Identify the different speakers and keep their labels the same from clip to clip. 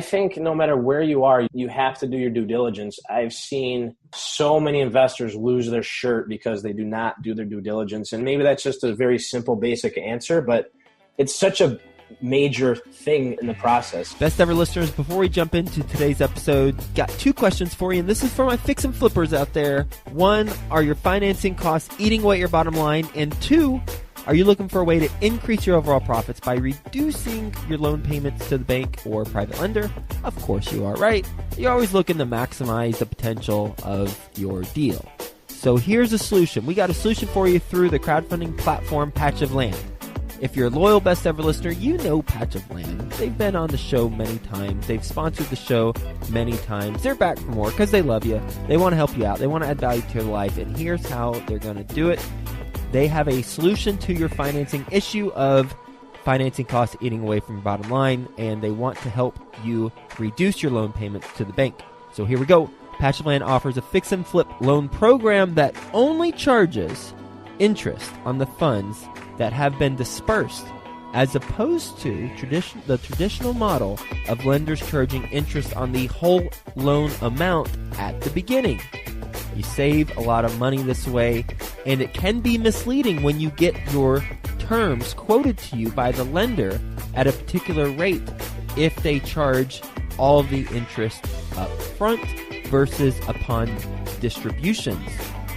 Speaker 1: think no matter where you are, you have to do your due diligence. I've seen so many investors lose their shirt because they do not do their due diligence. And maybe that's just a very simple, basic answer, but it's such a major thing in the process.
Speaker 2: Best ever listeners, before we jump into today's episode, got 2 questions for you, and this is for my fix and flippers out there. 1, are your financing costs eating away at your bottom line? And 2, are you looking for a way to increase your overall profits by reducing your loan payments to the bank or private lender? Of course you are, right? You're always looking to maximize the potential of your deal. So here's a solution. We got a solution for you through the crowdfunding platform Patch of Land. If you're a loyal best ever listener, you know Patch of Land. They've been on the show many times. They've sponsored the show many times. They're back for more because they love you. They want to help you out. They want to add value to your life. And here's how they're going to do it. They have a solution to your financing issue of financing costs eating away from your bottom line, and they want to help you reduce your loan payments to the bank. So here we go. Patch of Land offers a fix and flip loan program that only charges interest on the funds that have been dispersed, as opposed to the traditional model of lenders charging interest on the whole loan amount at the beginning. You save a lot of money this way, and it can be misleading when you get your terms quoted to you by the lender at a particular rate if they charge all of the interest up front versus upon distributions.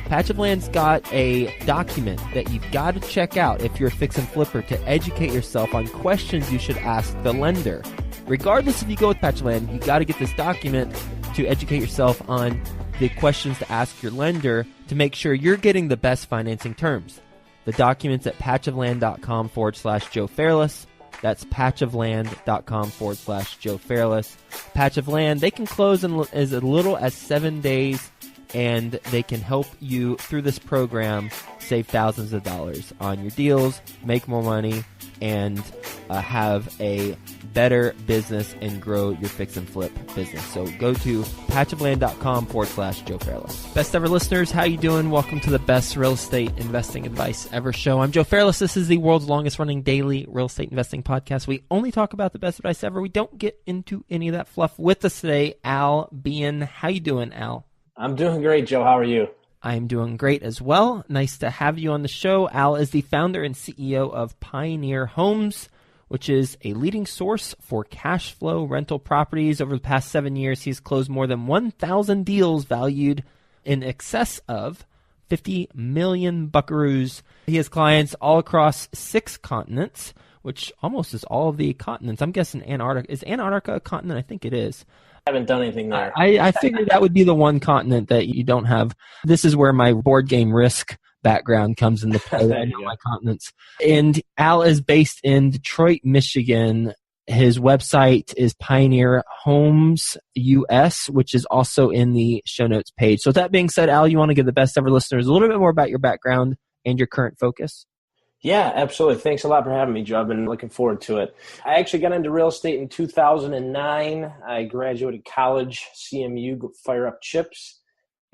Speaker 2: Patch of Land's got a document that you've got to check out if you're a fix and flipper to educate yourself on questions you should ask the lender. Regardless if you go with Patch of Land, you got to get this document to educate yourself on the questions to ask your lender to make sure you're getting the best financing terms. The document's at patchofland.com/Joe Fairless. That's patchofland.com/Joe Fairless. Patch of Land, they can close in as little as 7 days, and they can help you through this program save thousands of dollars on your deals, make more money, and have a better business and grow your fix and flip business. So go to patchofland.com/Joe Fairless. Best ever listeners, how you doing? Welcome to the best real estate investing advice ever show. I'm Joe Fairless. This is the world's longest running daily real estate investing podcast. We only talk about the best advice ever. We don't get into any of that fluff. With us today, Al Bien. How you doing, Al?
Speaker 1: I'm doing great, Joe. How are you?
Speaker 2: I'm doing great as well. Nice to have you on the show. Al is the founder and CEO of Pioneer Homes, which is a leading source for cash flow rental properties. Over the past 7 years, he's closed more than 1,000 deals valued in excess of 50 million buckaroos. He has clients all across 6 continents, which almost is all of the continents. I'm guessing Antarctica. Is Antarctica a continent? I think it is.
Speaker 1: I haven't done anything there.
Speaker 2: I figured that would be the one continent that you don't have. This is where my board game Risk background comes into play. I know my continents. And Al is based in Detroit, Michigan. His website is Pioneer Homes US, which is also in the show notes page. So with that being said, Al, you want to give the best ever listeners a little bit more about your background and your current focus?
Speaker 1: Yeah, absolutely. Thanks a lot for having me, Joe. I've been looking forward to it. I actually got into real estate in 2009. I graduated college, CMU, fire up chips,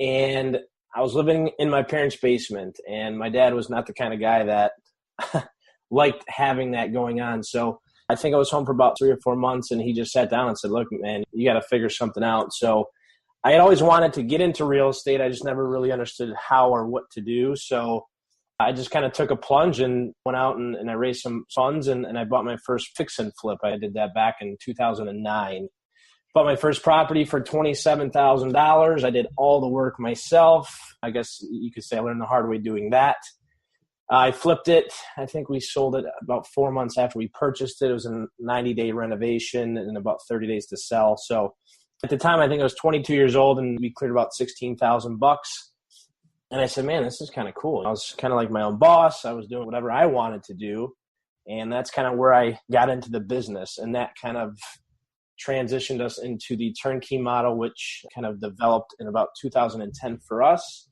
Speaker 1: and I was living in my parents' basement, and my dad was not the kind of guy that liked having that going on. So I think I was home for about 3 or 4 months, and he just sat down and said, look, man, you got to figure something out. So I had always wanted to get into real estate. I just never really understood how or what to do. So I just kind of took a plunge and went out and I raised some funds and I bought my first fix and flip. I did that back in 2009. Bought my first property for $27,000. I did all the work myself. I guess you could say I learned the hard way doing that. I flipped it. I think we sold it about 4 months after we purchased it. It was a 90-day renovation and about 30 days to sell. So at the time, I think I was 22 years old and we cleared about $16,000. And I said, man, this is kind of cool. I was kind of like my own boss. I was doing whatever I wanted to do. And that's kind of where I got into the business. And that kind of transitioned us into the turnkey model, which kind of developed in about 2010 for us.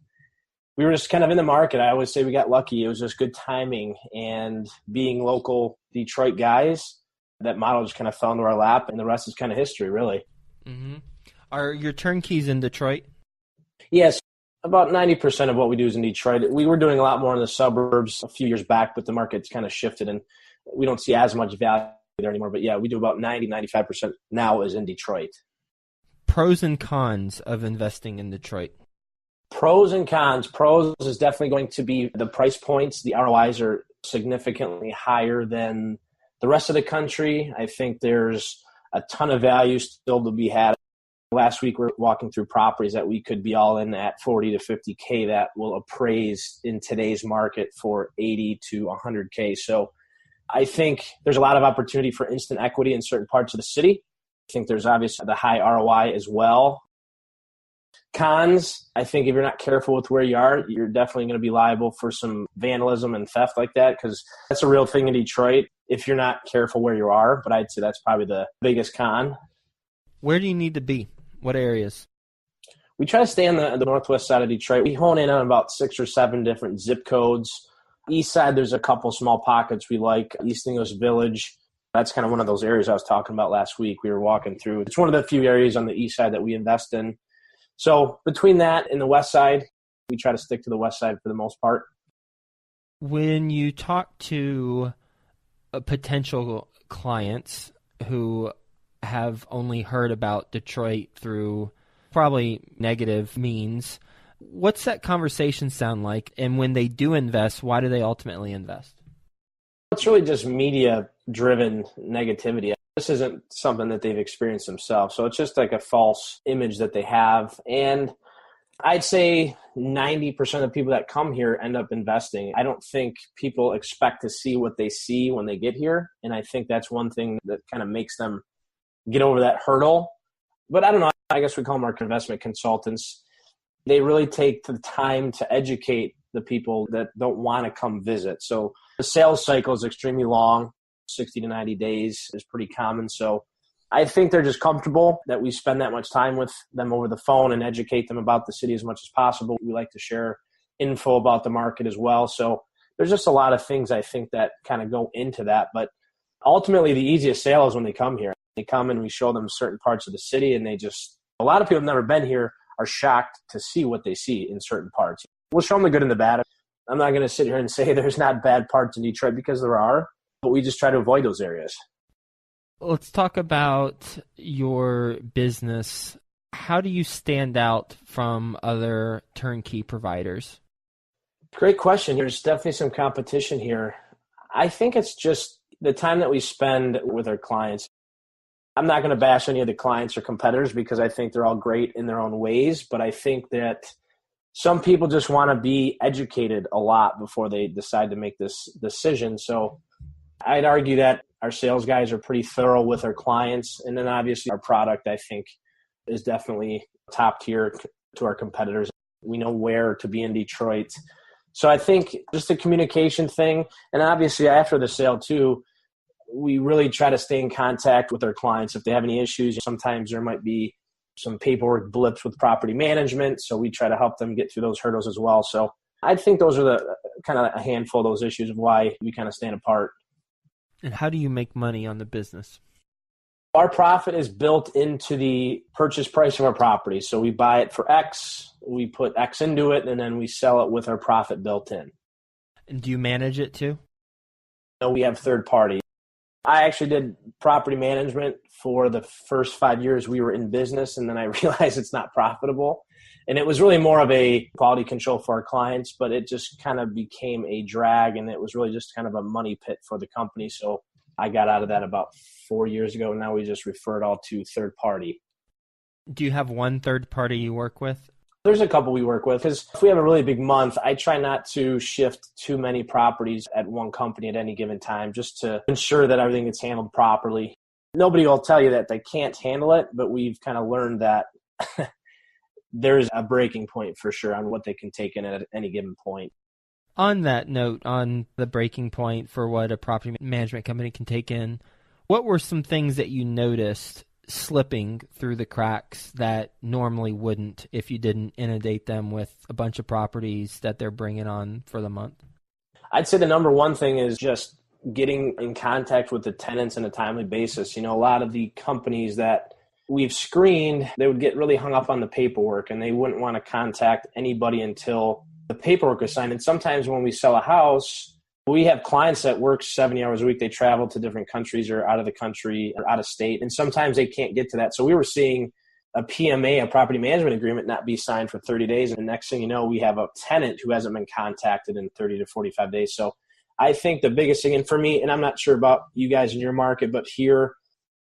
Speaker 1: We were just kind of in the market. I always say we got lucky. It was just good timing. And being local Detroit guys, that model just kind of fell into our lap. And the rest is kind of history, really.
Speaker 2: Mm-hmm. Are your turnkeys in Detroit?
Speaker 1: Yes. About 90% of what we do is in Detroit. We were doing a lot more in the suburbs a few years back, but the market's kind of shifted and we don't see as much value there anymore. But yeah, we do about 95% now is in Detroit.
Speaker 2: Pros and cons of investing in Detroit.
Speaker 1: Pros and cons. Pros is definitely going to be the price points. The ROIs are significantly higher than the rest of the country. I think there's a ton of value still to be had. Last week, we're walking through properties that we could be all in at 40 to 50K that will appraise in today's market for 80 to 100K. So I think there's a lot of opportunity for instant equity in certain parts of the city. I think there's obviously the high ROI as well. Cons, I think if you're not careful with where you are, you're definitely going to be liable for some vandalism and theft like that, because that's a real thing in Detroit if you're not careful where you are. But I'd say that's probably the biggest con.
Speaker 2: Where do you need to be? What areas?
Speaker 1: We try to stay on the northwest side of Detroit. We hone in on about 6 or 7 different zip codes. East side, there's a couple small pockets we like. East English Village, that's kind of one of those areas I was talking about last week. We were walking through. It's one of the few areas on the east side that we invest in. So between that and the west side, we try to stick to the west side for the most part.
Speaker 2: When you talk to potential clients who have only heard about Detroit through probably negative means, what's that conversation sound like? And when they do invest, why do they ultimately invest?
Speaker 1: It's really just media-driven negativity. This isn't something that they've experienced themselves. So it's just like a false image that they have. And I'd say 90% of people that come here end up investing. I don't think people expect to see what they see when they get here. And I think that's one thing that kind of makes them get over that hurdle. But I don't know. I guess we call them our investment consultants. They really take the time to educate the people that don't want to come visit. So the sales cycle is extremely long. 60 to 90 days is pretty common. So I think they're just comfortable that we spend that much time with them over the phone and educate them about the city as much as possible. We like to share info about the market as well. So there's just a lot of things I think that kind of go into that. But ultimately, the easiest sale is when they come here. They come and we show them certain parts of the city, and a lot of people have never been here are shocked to see what they see in certain parts. We'll show them the good and the bad. I'm not going to sit here and say there's not bad parts in Detroit, because there are, but we just try to avoid those areas.
Speaker 2: Let's talk about your business. How do you stand out from other turnkey providers?
Speaker 1: Great question. There's definitely some competition here. I think it's just the time that we spend with our clients. I'm not going to bash any of the clients or competitors because I think they're all great in their own ways, but I think that some people just want to be educated a lot before they decide to make this decision. So I'd argue that our sales guys are pretty thorough with our clients. And then obviously our product, I think, is definitely top tier to our competitors. We know where to be in Detroit. So I think just the communication thing, and obviously after the sale too, we really try to stay in contact with our clients. If they have any issues, sometimes there might be some paperwork blips with property management. So we try to help them get through those hurdles as well. So I think those are the kind of a handful of those issues of why we kind of stand apart.
Speaker 2: And how do you make money on the business?
Speaker 1: Our profit is built into the purchase price of our property. So we buy it for X, we put X into it, and then we sell it with our profit built in.
Speaker 2: And do you manage it too?
Speaker 1: No, we have third party. I actually did property management for the first 5 years we were in business, and then I realized it's not profitable. And it was really more of a quality control for our clients, but it just kind of became a drag, and it was really just kind of a money pit for the company. So I got out of that about 4 years ago. Now we just refer it all to third party.
Speaker 2: Do you have one third party you work with?
Speaker 1: There's a couple we work with, because if we have a really big month, I try not to shift too many properties at one company at any given time, just to ensure that everything gets handled properly. Nobody will tell you that they can't handle it, but we've kind of learned that there's a breaking point for sure on what they can take in at any given point.
Speaker 2: On that note, on the breaking point for what a property management company can take in, what were some things that you noticed slipping through the cracks that normally wouldn't if you didn't inundate them with a bunch of properties that they're bringing on for the month?
Speaker 1: I'd say the number one thing is just getting in contact with the tenants on a timely basis. You know, a lot of the companies that we've screened, they would get really hung up on the paperwork, and they wouldn't want to contact anybody until the paperwork is signed. And sometimes when we sell a house, We have clients that work 70 hours a week. They travel to different countries or out of the country or out of state, and sometimes they can't get to that. So we were seeing a PMA, a property management agreement, not be signed for 30 days. And the next thing you know, we have a tenant who hasn't been contacted in 30 to 45 days. So I think the biggest thing, and for me, and I'm not sure about you guys in your market, but here,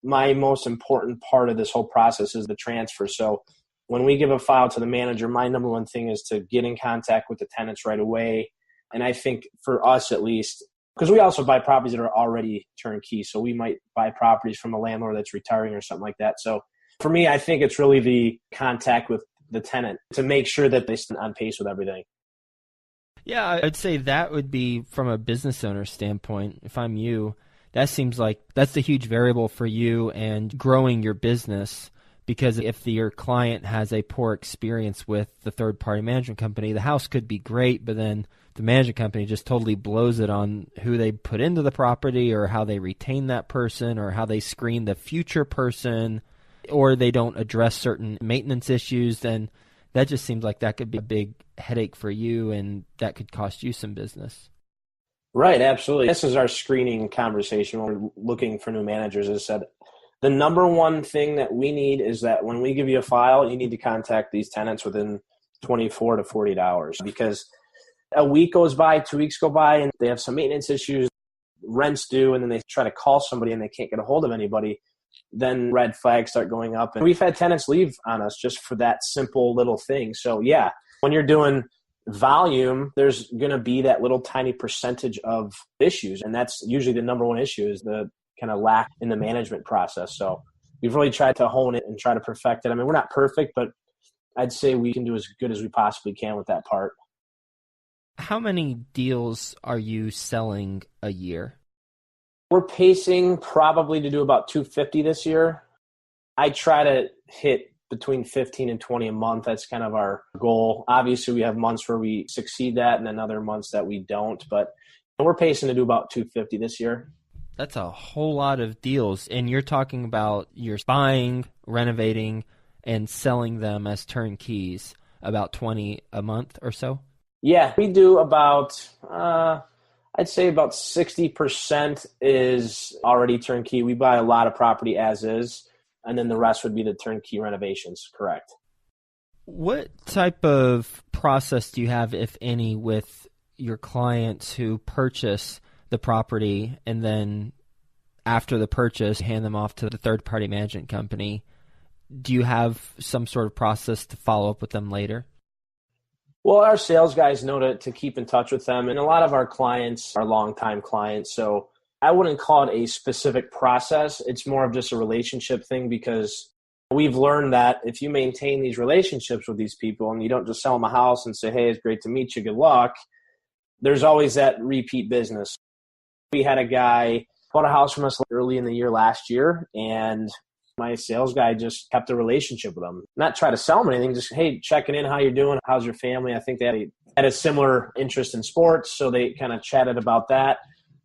Speaker 1: my most important part of this whole process is the transfer. So when we give a file to the manager, my number one thing is to get in contact with the tenants right away. And I think for us at least, because we also buy properties that are already turnkey. So we might buy properties from a landlord that's retiring or something like that. So for me, I think it's really the contact with the tenant to make sure that they stay on pace with everything.
Speaker 2: Yeah, I'd say that would be from a business owner standpoint. If I'm you, that seems like that's the huge variable for you and growing your business, because if your client has a poor experience with the third-party management company, the house could be great, but then the management company just totally blows it on who they put into the property or how they retain that person or how they screen the future person, or they don't address certain maintenance issues, then that just seems like that could be a big headache for you and that could cost you some business.
Speaker 1: Right, absolutely. This is our screening conversation when we're looking for new managers. As I said, the number one thing that we need is that when we give you a file, you need to contact these tenants within 24 to 48 hours, because a week goes by, 2 weeks go by, and they have some maintenance issues, rent's due, and then they try to call somebody and they can't get a hold of anybody. Then red flags start going up. And we've had tenants leave on us just for that simple little thing. So yeah, when you're doing volume, there's going to be that little tiny percentage of issues. And that's usually the number one issue, is the kind of lack in the management process. So we've really tried to hone it and try to perfect it. I mean, we're not perfect, but I'd say we can do as good as we possibly can with that part.
Speaker 2: How many deals are you selling a year?
Speaker 1: We're pacing probably to do about 250 this year. I try to hit between 15 and 20 a month. That's kind of our goal. Obviously, we have months where we succeed that and then other months that we don't. But we're pacing to do about 250 this year.
Speaker 2: That's a whole lot of deals. And you're talking about you're buying, renovating, and selling them as turnkeys, about 20 a month or so?
Speaker 1: Yeah, we do about, I'd say about 60% is already turnkey. We buy a lot of property as is, and then the rest would be the turnkey renovations, correct.
Speaker 2: What type of process do you have, if any, with your clients who purchase the property and then after the purchase hand them off to the third-party management company? Do you have some sort of process to follow up with them later?
Speaker 1: Well, our sales guys know to keep in touch with them, and a lot of our clients are longtime clients, so I wouldn't call it a specific process. It's more of just a relationship thing, because we've learned that if you maintain these relationships with these people and you don't just sell them a house and say, hey, it's great to meet you, good luck, there's always that repeat business. We had a guy bought a house from us early in the year last year, and my sales guy just kept a relationship with them. Not try to sell them anything, just, hey, checking in, how you're doing, how's your family? I think they had a similar interest in sports, so they kind of chatted about that.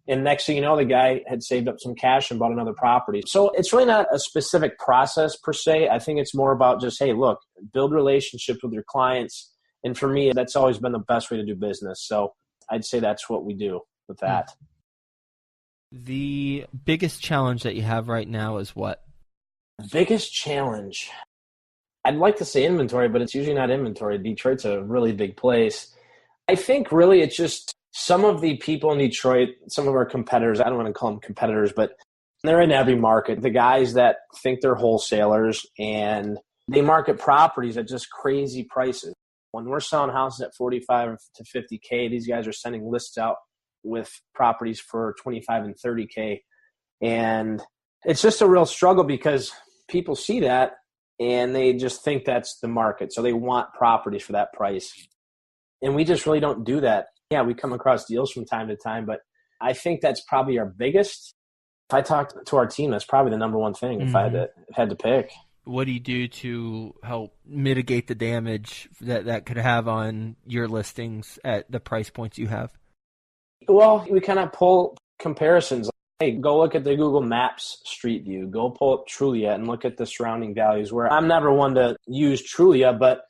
Speaker 1: And next thing you know, the guy had saved up some cash and bought another property. So it's really not a specific process per se. I think it's more about just, hey, look, build relationships with your clients. And for me, that's always been the best way to do business. So I'd say that's what we do with that.
Speaker 2: The biggest challenge that you have right now is what?
Speaker 1: Biggest challenge? I'd like to say inventory, but it's usually not inventory. Detroit's a really big place. I think really it's just some of the people in Detroit, some of our competitors, I don't want to call them competitors, but they're in every market. The guys that think they're wholesalers and they market properties at just crazy prices. When we're selling houses at 45 to 50K, these guys are sending lists out with properties for 25 and 30K. And it's just a real struggle because people see that and they just think that's the market. So they want properties for that price. And we just really don't do that. Yeah, we come across deals from time to time, but I think that's probably our biggest. If I talk to our team, that's probably the number one thing if I had to pick.
Speaker 2: What do you do to help mitigate the damage that could have on your listings at the price points you have?
Speaker 1: Well, we kind of pull comparisons. Hey, go look at the Google Maps Street View. Go pull up Trulia and look at the surrounding values, where I'm never one to use Trulia, but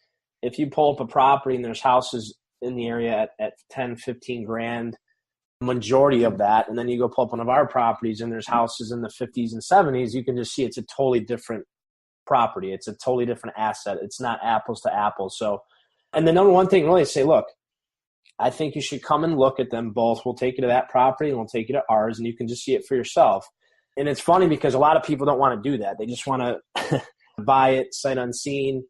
Speaker 1: if you pull up a property and there's houses in the area at 10, 15 grand, majority of that. And then you go pull up one of our properties and there's houses in the 50s and 70s. You can just see it's a totally different property. It's a totally different asset. It's not apples to apples. So, and the number one thing really is say, look, I think you should come and look at them both. We'll take you to that property and we'll take you to ours, and you can just see it for yourself. And it's funny because a lot of people don't want to do that. They just want to buy it sight unseen.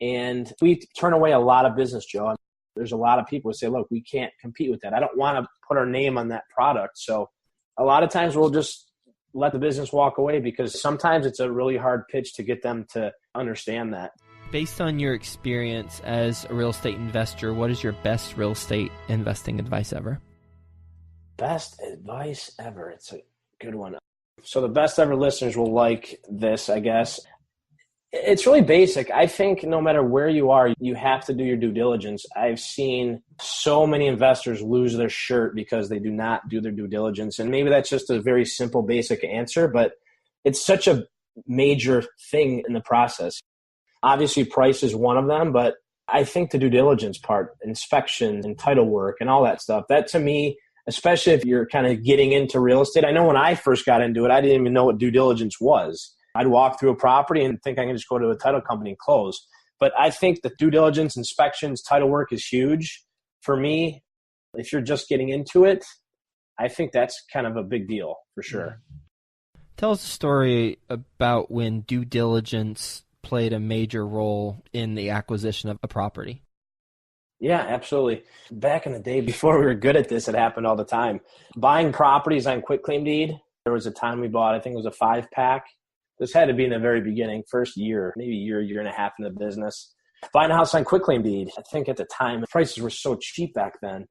Speaker 1: And we turn away a lot of business, Joe. There's a lot of people who say, look, we can't compete with that. I don't want to put our name on that product. So a lot of times we'll just let the business walk away because sometimes it's a really hard pitch to get them to understand that.
Speaker 2: Based on your experience as a real estate investor, what is your best real estate investing advice ever?
Speaker 1: Best advice ever. It's a good one. So the best ever listeners will like this, I guess. It's really basic. I think no matter where you are, you have to do your due diligence. I've seen so many investors lose their shirt because they do not do their due diligence. And maybe that's just a very simple, basic answer, but it's such a major thing in the process. Obviously, price is one of them, but I think the due diligence part, inspection and title work and all that stuff, that to me, especially if you're kind of getting into real estate. I know when I first got into it, I didn't even know what due diligence was. I'd walk through a property and think I can just go to a title company and close. But I think the due diligence, inspections, title work is huge. For me, if you're just getting into it, I think that's kind of a big deal for sure.
Speaker 2: Tell us a story about when due diligence played a major role in the acquisition of a property.
Speaker 1: Yeah, absolutely. Back in the day, before we were good at this, it happened all the time. Buying properties on quitclaim deed. There was a time we bought, I think it was a 5-pack. This had to be in the very beginning, first year, maybe year and a half in the business. Buying a house on quitclaim deed. I think at the time, the prices were so cheap back then.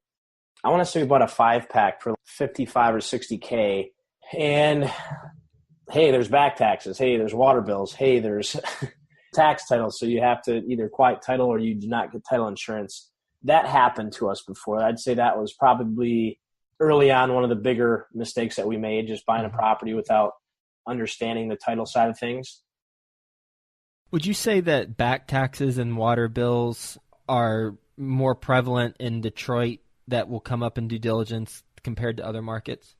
Speaker 1: I want to say we bought a 5-pack for $55 or $60K. And hey, there's back taxes. Hey, there's water bills. Hey, there's tax titles. So you have to either quiet title or you do not get title insurance. That happened to us before. I'd say that was probably early on one of the bigger mistakes that we made, just buying a property without understanding the title side of things.
Speaker 2: Would you say that back taxes and water bills are more prevalent in Detroit that will come up in due diligence compared to other markets?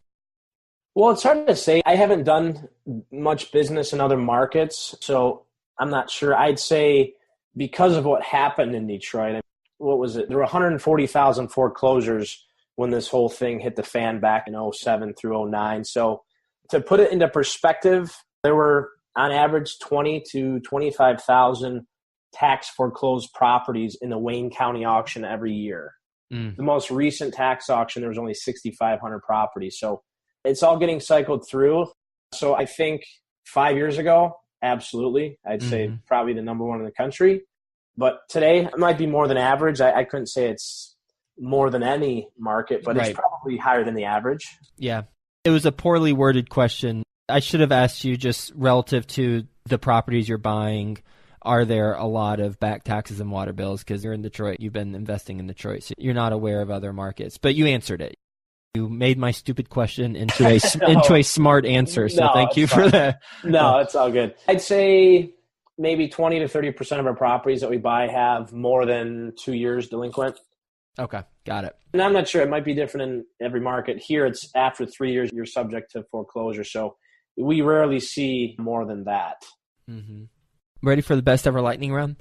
Speaker 1: Well, it's hard to say. I haven't done much business in other markets, so I'm not sure. I'd say because of what happened in Detroit, what was it? There were 140,000 foreclosures when this whole thing hit the fan back in 07 through 09. So to put it into perspective, there were on average 20 to 25,000 tax foreclosed properties in the Wayne County auction every year. The most recent tax auction, there was only 6,500 properties. So it's all getting cycled through. So I think 5 years ago, absolutely. I'd say probably the number one in the country. But today, it might be more than average. I couldn't say it's more than any market, but It's probably higher than the average.
Speaker 2: Yeah. It was a poorly worded question. I should have asked you just relative to the properties you're buying, are there a lot of back taxes and water bills? Because you're in Detroit, you've been investing in Detroit, so you're not aware of other markets. But you answered it. You made my stupid question into a smart answer, so thank you for that.
Speaker 1: No, it's all good. I'd say maybe 20 to 30% of our properties that we buy have more than 2 years delinquent.
Speaker 2: Okay, got it.
Speaker 1: And I'm not sure. It might be different in every market. Here, it's after 3 years, you're subject to foreclosure. So we rarely see more than that.
Speaker 2: Ready for the best ever lightning round?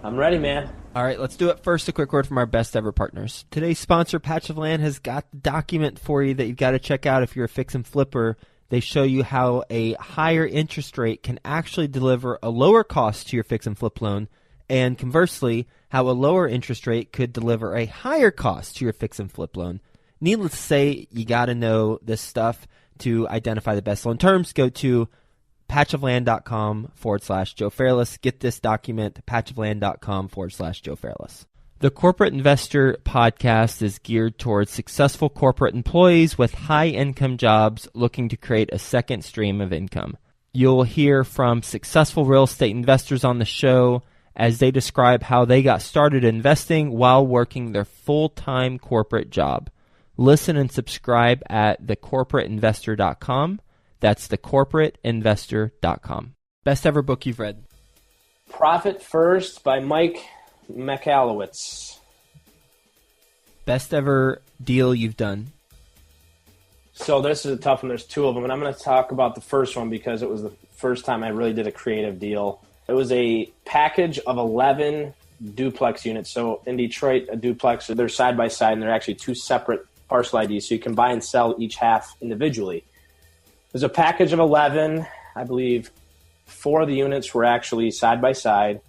Speaker 1: I'm ready, man.
Speaker 2: All right, let's do it. First, a quick word from our best ever partners. Today's sponsor, Patch of Land, has got the document for you that you've got to check out if you're a fix and flipper. They show you how a higher interest rate can actually deliver a lower cost to your fix and flip loan, and conversely, how a lower interest rate could deliver a higher cost to your fix and flip loan. Needless to say, you got to know this stuff to identify the best loan terms. Go to patchofland.com/Joe Fairless. Get this document, patchofland.com/Joe Fairless. The Corporate Investor Podcast is geared towards successful corporate employees with high-income jobs looking to create a second stream of income. You'll hear from successful real estate investors on the show as they describe how they got started investing while working their full-time corporate job. Listen and subscribe at thecorporateinvestor.com. That's thecorporateinvestor.com. Best ever book you've read?
Speaker 1: Profit First by Mike Michalowicz.
Speaker 2: Best ever deal you've done?
Speaker 1: So this is a tough one. There's two of them, and I'm going to talk about the first one because it was the first time I really did a creative deal. It was a package of 11 duplex units. So in Detroit, a duplex, they're side by side, and they're actually two separate parcel IDs, so you can buy and sell each half individually. There's a package of 11. I believe 4 of the units were actually side by side.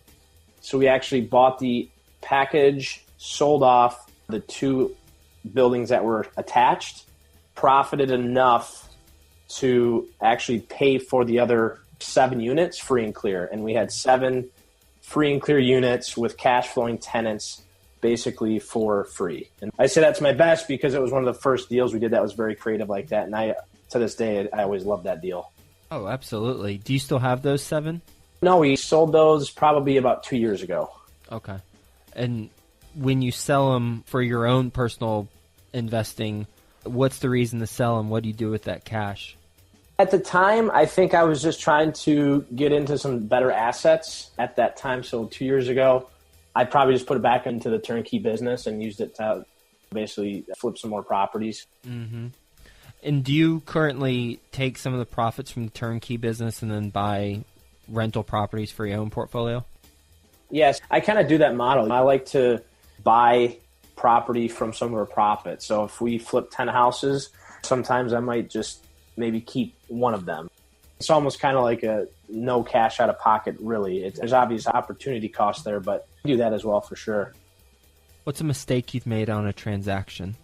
Speaker 1: So we actually bought the package, sold off the 2 buildings that were attached, profited enough to actually pay for the other 7 units free and clear. And we had 7 free and clear units with cash flowing tenants basically for free. And I say that's my best because it was one of the first deals we did that was very creative like that. And to this day, I always love that deal.
Speaker 2: Oh, absolutely. Do you still have those 7?
Speaker 1: No, we sold those probably about 2 years ago.
Speaker 2: Okay. And when you sell them for your own personal investing, what's the reason to sell them? What do you do with that cash?
Speaker 1: At the time, I think I was just trying to get into some better assets at that time. So 2 years ago, I probably just put it back into the turnkey business and used it to basically flip some more properties.
Speaker 2: Mm-hmm. And do you currently take some of the profits from the turnkey business and then buy rental properties for your own portfolio?
Speaker 1: Yes, I kind of do that model. I like to buy property from some of our profits. So if we flip 10 houses, sometimes I might just maybe keep one of them. It's almost kind of like a no cash out of pocket, really. There's obvious opportunity cost there, but I do that as well for sure.
Speaker 2: What's a mistake you've made on a transaction?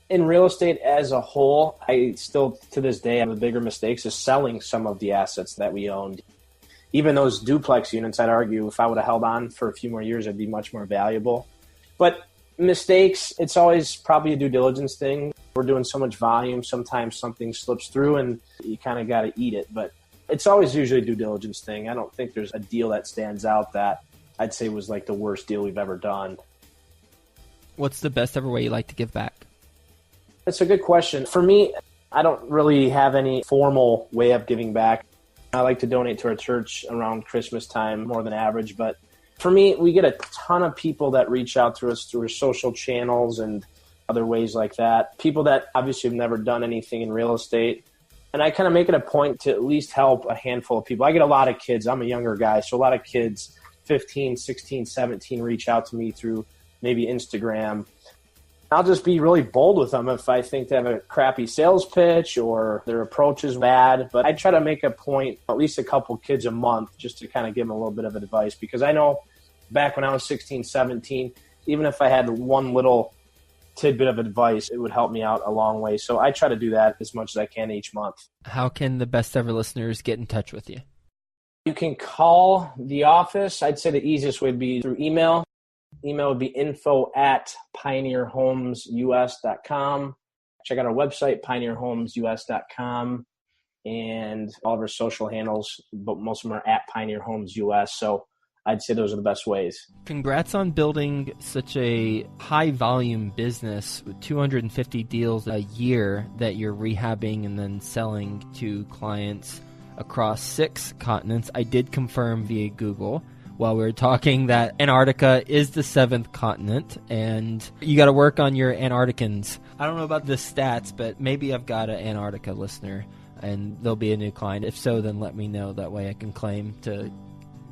Speaker 1: In real estate as a whole, I still, to this day, have the bigger mistakes is selling some of the assets that we owned. Even those duplex units, I'd argue, if I would have held on for a few more years, it'd be much more valuable. But mistakes, it's always probably a due diligence thing. We're doing so much volume, sometimes something slips through and you kind of got to eat it. But it's always usually a due diligence thing. I don't think there's a deal that stands out that I'd say was like the worst deal we've ever done.
Speaker 2: What's the best ever way you like to give back?
Speaker 1: That's a good question. For me, I don't really have any formal way of giving back. I like to donate to our church around Christmas time more than average. But for me, we get a ton of people that reach out to us through our social channels and other ways like that. People that obviously have never done anything in real estate. And I kind of make it a point to at least help a handful of people. I get a lot of kids. I'm a younger guy, so a lot of kids, 15, 16, 17, reach out to me through maybe Instagram. I'll just be really bold with them if I think they have a crappy sales pitch or their approach is bad. But I try to make a point, at least a couple kids a month, just to kind of give them a little bit of advice. Because I know back when I was 16, 17, even if I had one little tidbit of advice, it would help me out a long way. So I try to do that as much as I can each month.
Speaker 2: How can the best ever listeners get in touch with you?
Speaker 1: You can call the office. I'd say the easiest would be through email. Email would be info@pioneerhomesus.com. Check out our website, pioneerhomesus.com, and all of our social handles, but most of them are @pioneerhomesus. So I'd say those are the best ways.
Speaker 2: Congrats on building such a high volume business with 250 deals a year that you're rehabbing and then selling to clients across 6 continents. I did confirm via Google while we were talking that Antarctica is the 7th continent, and you got to work on your Antarcticans. I don't know about the stats, but maybe I've got an Antarctica listener, and they'll be a new client. If so, then let me know. That way I can claim to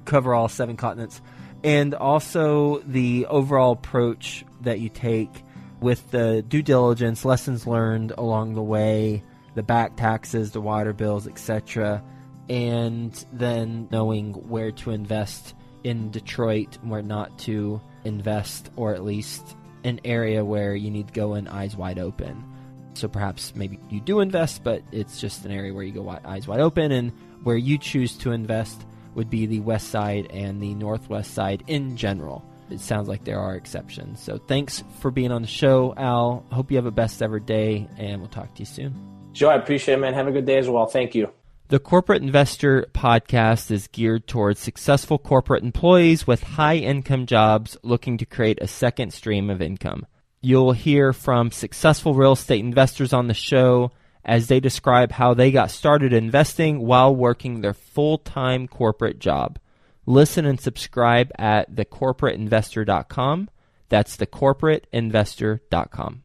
Speaker 2: cover all 7 continents. And also the overall approach that you take with the due diligence, lessons learned along the way, the back taxes, the water bills, etc., and then knowing where to invest in Detroit, where not to invest, or at least an area where you need to go in eyes wide open. So perhaps maybe you do invest, but it's just an area where you go eyes wide open, and where you choose to invest would be the west side and the northwest side in general. It sounds like there are exceptions. So thanks for being on the show, Al. Hope you have a best ever day, and we'll talk to you soon.
Speaker 1: Joe, I appreciate it, man. Have a good day as well. Thank you.
Speaker 2: The Corporate Investor Podcast is geared towards successful corporate employees with high-income jobs looking to create a second stream of income. You'll hear from successful real estate investors on the show as they describe how they got started investing while working their full-time corporate job. Listen and subscribe at thecorporateinvestor.com. That's thecorporateinvestor.com.